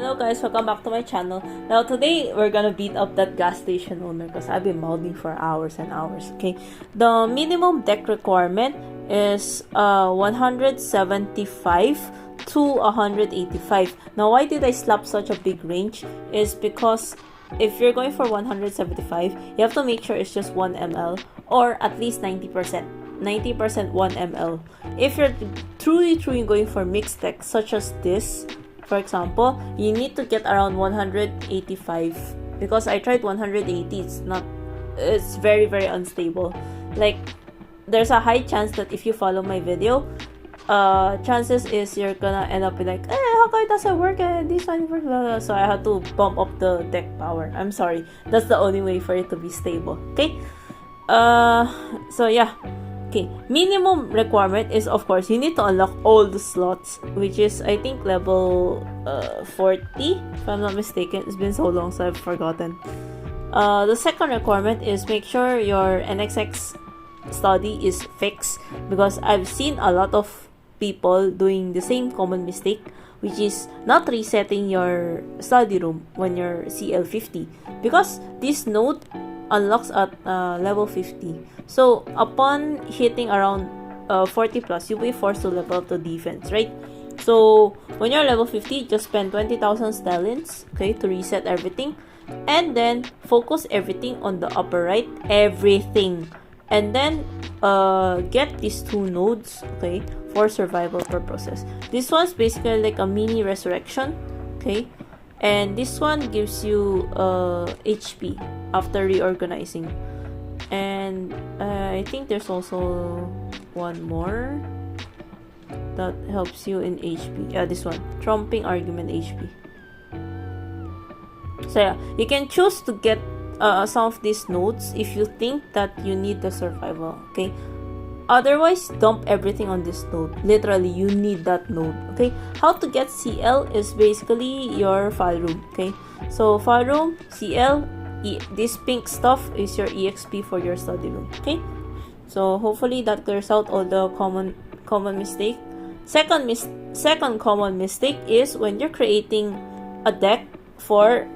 Hello guys, welcome back to my channel. Now today we're gonna beat up that gas station owner because I've been modding for hours and hours. Okay, the minimum deck requirement is 175 to 185. Now why did I slap such a big range is because if you're going for 175, you have to make sure it's just 1 ml or at least 90%. 90% 1 ml. If you're truly going for mixed deck such as this, for example, you need to get around 185 because I tried 180. It's very unstable. Like, there's a high chance that if you follow my video, chances is you're gonna end up with like, how come it doesn't work and this one works, blah, blah. So I had to bump up the deck power. I'm sorry, that's the only way for it to be stable. Okay, so yeah. Okay, minimum requirement is, of course, you need to unlock all the slots, which is, I think, level 40, if I'm not mistaken. It's been so long, so I've forgotten. The second requirement is make sure your NXX study is fixed, because I've seen a lot of people doing the same common mistake, which is not resetting your study room when you're CL50, because this node unlocks at level 50. So upon hitting around 40 plus, you'll be forced to level up the defense, right? So when you're level 50, just spend 20,000 stellions, okay, to reset everything, and then focus everything on the upper right, everything, and then get these two nodes, okay, for survival purposes. This one's basically like a mini resurrection, okay, and this one gives you HP after reorganizing. And I think there's also one more that helps you in HP. Yeah, this one, trumping argument HP. So yeah, you can choose to get some of these nodes if you think that you need the survival, okay? Otherwise, dump everything on this node. Literally, you need that node, okay? How to get CL is basically your file room, okay? So file room, CL, this pink stuff is your EXP for your study room, okay? So hopefully that clears out all the common mistake. Second common mistake is when you're creating a deck for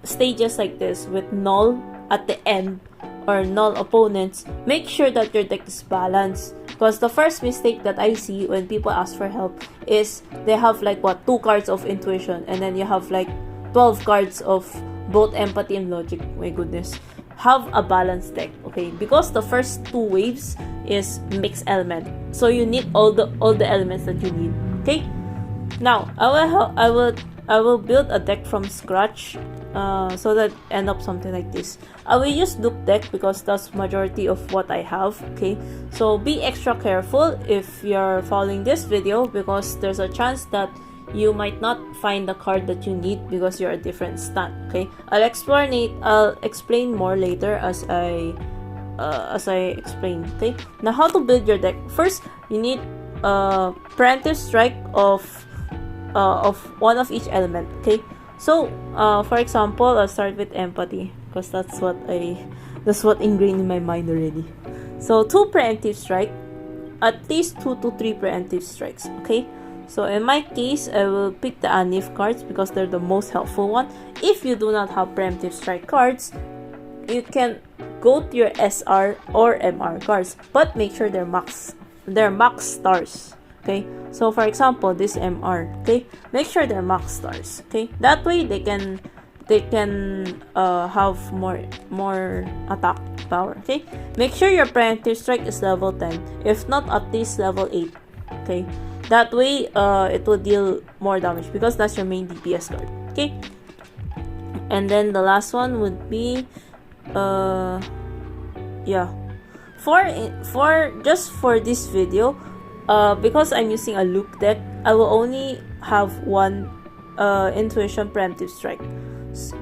stages like this with null at the end or null opponents. Make sure that your deck is balanced, because the first mistake that I see when people ask for help is they have like 2 cards of intuition, and then you have like 12 cards of both empathy and logic. My goodness, have a balanced deck, okay? Because the first 2 waves is mixed element, so you need all the elements that you need, okay? Now I will build a deck from scratch, so that end up something like this. I will use Luke deck because that's majority of what I have, okay? So be extra careful if you're following this video, because there's a chance that you might not find the card that you need because you're a different stand, okay? I'll explain more later as I explain, okay? Now, how to build your deck. First, you need preemptive strike of one of each element, okay? So for example, I'll start with empathy because that's what ingrained in my mind already. So 2 preemptive strike, at least 2 to 3 preemptive strikes, okay? So in my case, I will pick the Anif cards because they're the most helpful one. If you do not have preemptive strike cards, you can go to your SR or MR cards, but make sure they're max stars, okay? So for example, this MR, okay, make sure they're max stars, okay? That way they can have more attack power, okay? Make sure your preemptive strike is level 10, if not at least level 8, okay? That way it will deal more damage because that's your main DPS card, okay? And then the last one would be yeah, for this video, because I'm using a Luke deck, I will only have 1 intuition preemptive strike,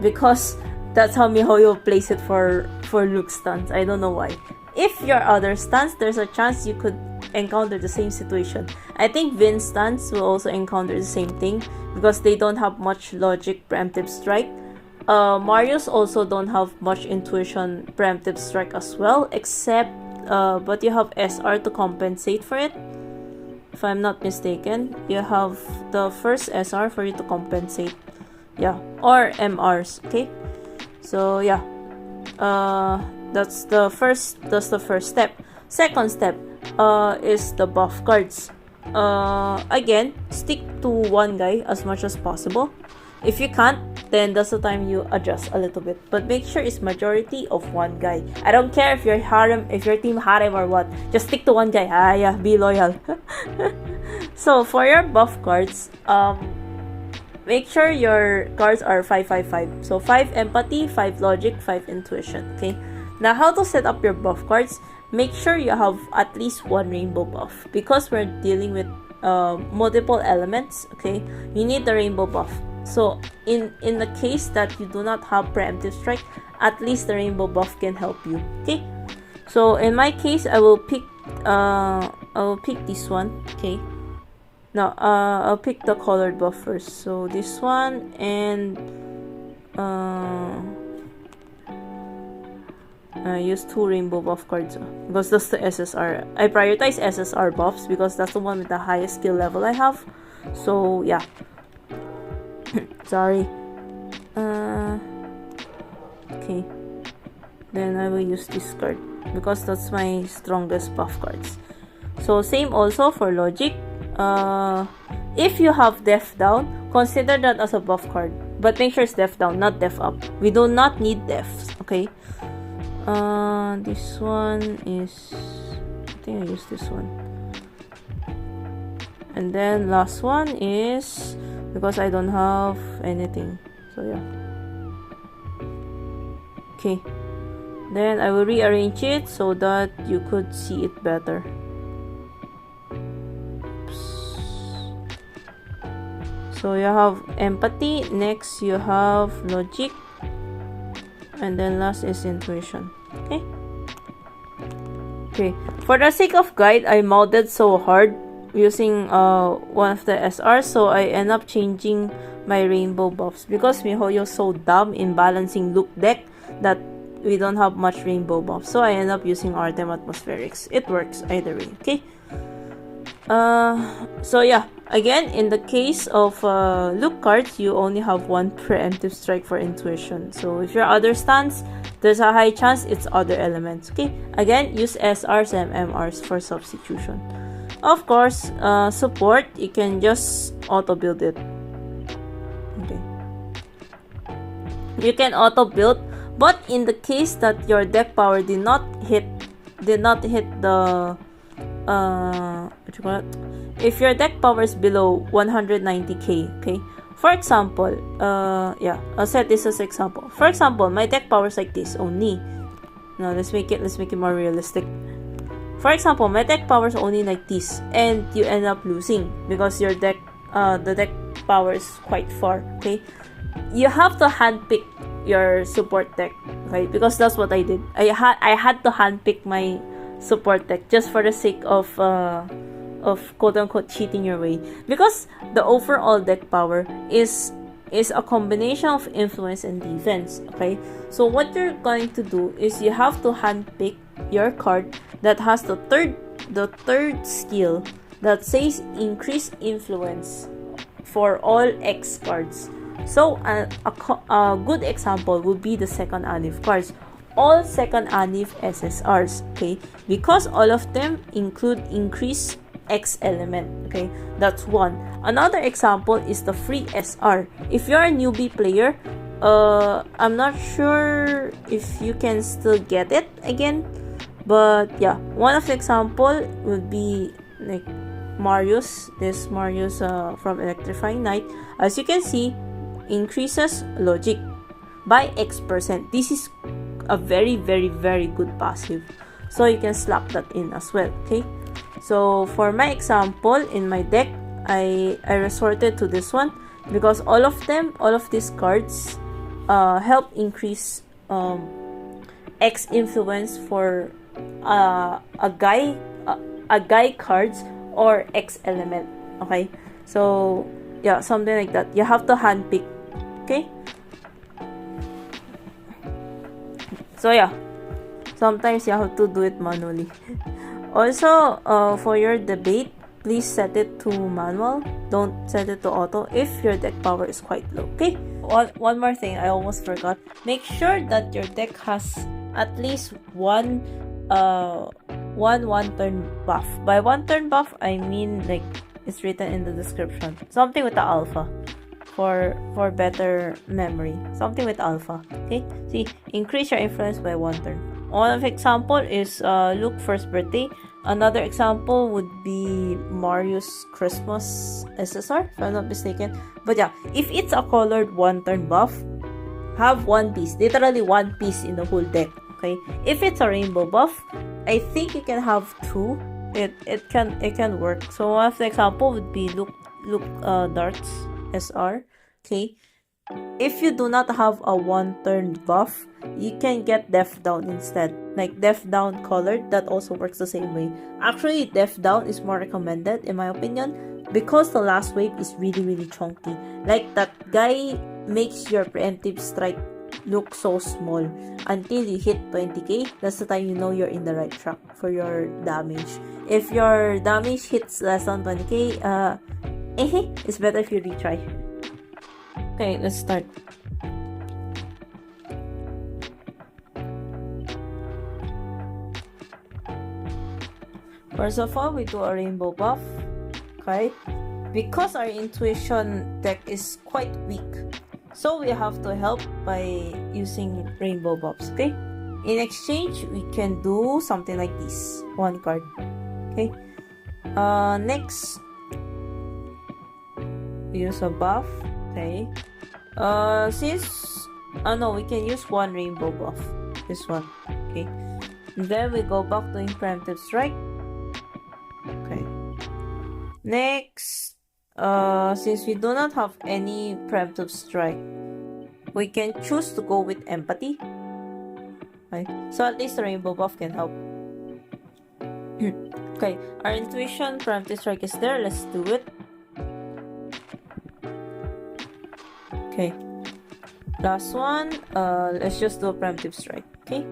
because that's how MiHoYo plays it for Luke stance. I don't know why. If your other stance, there's a chance you could encounter the same situation. I think Vin's stance will also encounter the same thing because they don't have much logic preemptive strike. Mario's also don't have much intuition preemptive strike as well, except but you have SR to compensate for it. if I'm not mistaken, you have the first SR for you to compensate. Yeah, or MRs, okay? So yeah, that's the first step. Second step is the buff cards. Again, stick to one guy as much as possible. If you can't, then that's the time you adjust a little bit. But make sure it's majority of one guy. I don't care if you're harem, if your team harem or what. Just stick to one guy. Yeah, be loyal. So for your buff cards, make sure your cards are 5-5-5. So 5 empathy, 5 logic, 5 intuition. Okay. Now how to set up your buff cards? Make sure you have at least one rainbow buff because we're dealing with multiple elements. Okay, you need the rainbow buff. So in the case that you do not have preemptive strike, at least the rainbow buff can help you. Okay, so in my case, I will pick this one. Okay, now I'll pick the colored buff first. So this one, and I use 2 rainbow buff cards because that's the SSR. I prioritize SSR buffs because that's the one with the highest skill level I have. So yeah. Sorry. Okay. Then I will use this card because that's my strongest buff cards. So same also for logic. If you have def down, consider that as a buff card. But make sure it's def down, not def up. We do not need defs, okay? This one is... I think I use this one. And then last one is... because I don't have anything. So yeah. Okay. Then I will rearrange it so that you could see it better. Oops. So you have empathy. Next you have logic. And then last is intuition. Okay. Okay. For the sake of guide, I modded so hard using one of the SRs, so I end up changing my rainbow buffs because MiHoYo's so dumb in balancing Luke deck that we don't have much rainbow buffs. So I end up using Artem Atmospherics. It works either way, okay? So yeah, again, in the case of Luke cards, you only have one preemptive strike for intuition. So if your other stance, there's a high chance it's other elements, okay? Again, use SRs and MRs for substitution. Of course, support, you can just auto-build it. Okay. You can auto-build, but in the case that your deck power did not hit the what you call it? If your deck power is below 190k, okay? For example, yeah, I'll set this as example. For example, my deck power is like this only. Now let's make it more realistic. For example, my deck power is only like this, and you end up losing because your deck, the deck power is quite far. Okay, you have to handpick your support deck, okay? Because that's what I did. I had to handpick my support deck just for the sake of quote unquote cheating your way, because the overall deck power is a combination of influence and defense. Okay, so what you're going to do is you have to handpick your card that has the third skill that says increase influence for all X cards. So a good example would be the second Anif cards, all second Anif SSRs, okay, because all of them include increase X element. Okay, that's one. Another example is the free SR. If you're a newbie player, I'm not sure if you can still get it again, but yeah, one of the example would be like Marius. This Marius from Electrifying Knight, as you can see, increases logic by X%. This is a very good passive, so you can slap that in as well. Okay, so for my example, in my deck, I resorted to this one because all of these cards help increase X influence for a guy cards or X element. Okay, so yeah, something like that. You have to handpick. Okay, so yeah, sometimes you have to do it manually. Also, for your debate, please set it to manual. Don't set it to auto if your deck power is quite low. Okay. One more thing I almost forgot. Make sure that your deck has at least one turn buff. By one turn buff, I mean like it's written in the description. Something with the alpha for better memory. Something with alpha. Okay. See, increase your influence by one turn. One example is Luke first birthday. Another example would be Mario's Christmas SSR, if I'm not mistaken. But yeah, if it's a colored one turn buff, have one piece, literally one piece in the whole deck. Okay, if it's a rainbow buff, I think you can have two. It can work. So one of the example would be Luke Darts SR. Okay, if you do not have a one turn buff, you can get Death Down instead. Like Death Down colored, that also works the same way. Actually, Death Down is more recommended in my opinion because the last wave is really chunky. Like that guy makes your preemptive strike look so small until you hit 20k. That's the time you know you're in the right track for your damage. If your damage hits less than 20k, it's better if you retry. Okay, let's start. First of all, we do a rainbow buff. Okay, because our intuition deck is quite weak, so we have to help by using rainbow buffs. Okay, in exchange, we can do something like this. One card. Okay. Next, we use a buff. Okay. We can use one rainbow buff. This one. Okay. Then we go back to preemptive strike. Okay. Next, since we do not have any preemptive strike, we can choose to go with empathy. Okay. So at least the rainbow buff can help. Okay, our intuition preemptive strike is there. Let's do it. Okay. Last one. Let's just do a preemptive strike. Okay.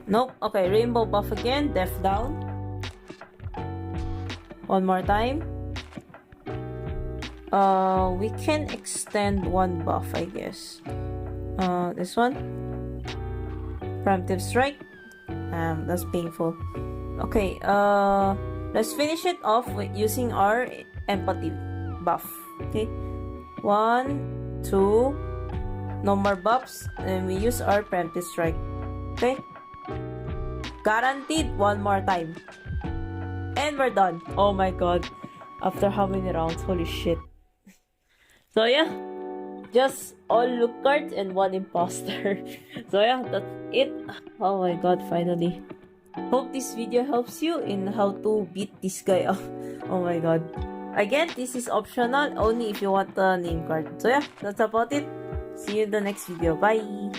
Nope. Okay, rainbow buff again. Death Down. One more time. We can extend one buff, I guess. This one. Preemptive strike. That's painful. Okay. Let's finish it off with using our empathy buff. Okay. 1, 2. No more buffs, and we use our preemptive strike. Okay. Guaranteed one more time. And we're done. Oh my god. After how many rounds? Holy shit. So yeah. Just all Luke cards and one imposter. So yeah, that's it. Oh my god, finally. Hope this video helps you in how to beat this guy up. Oh my god. Again, this is optional only if you want the name card. So yeah, that's about it. See you in the next video. Bye!